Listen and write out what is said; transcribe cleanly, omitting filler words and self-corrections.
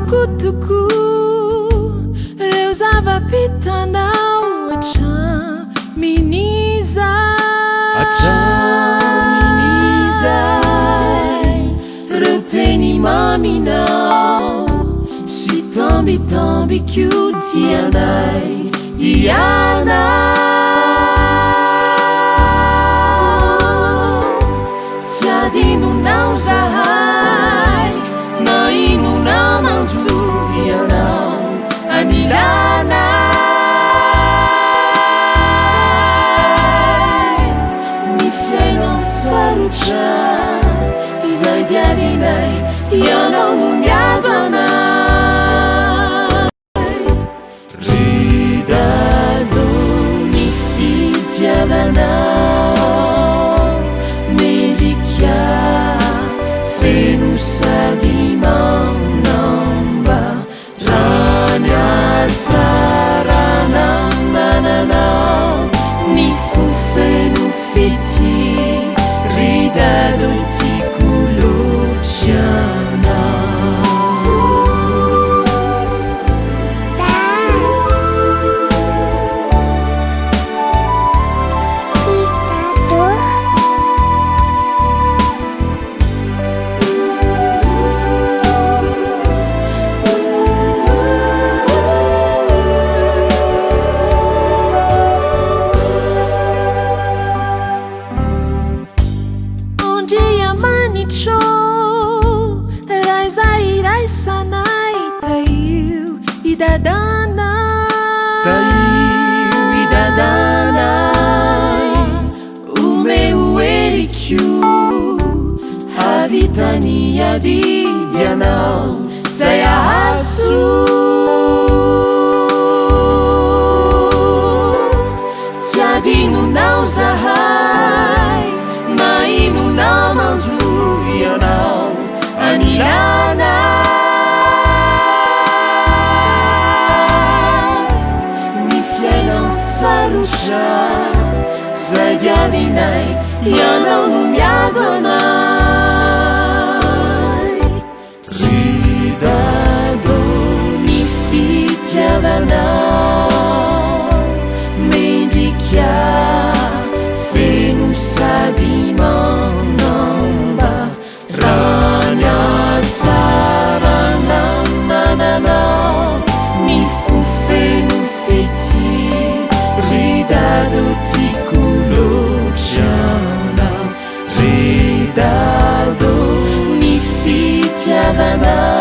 tukutuku reo zava-pitanao hatraminizay reo teny maminao sy tambitambiko tianay ianao tsy adinonao zahay na inonao manjo ianao anilanay ny fiainan sarotra izay dianinay ianao no miado anay ridado ny fitiavanao mendrika feno sady manamba rany atsarananananao ny fofeno fety ridado tiako loatranao raisanay taio idadanay umeu erikio havitany adidianao zay ahaso tsy adinonao zahay na inonao manjo ianao anilana ny fiainan sarotra zay dianinay ianao no miado anay ridado ny fitiavanao mendrika feno sady manamba rany atsarananananao ny fofeno fety ridado tiako loatranao ridado ny fitiavanao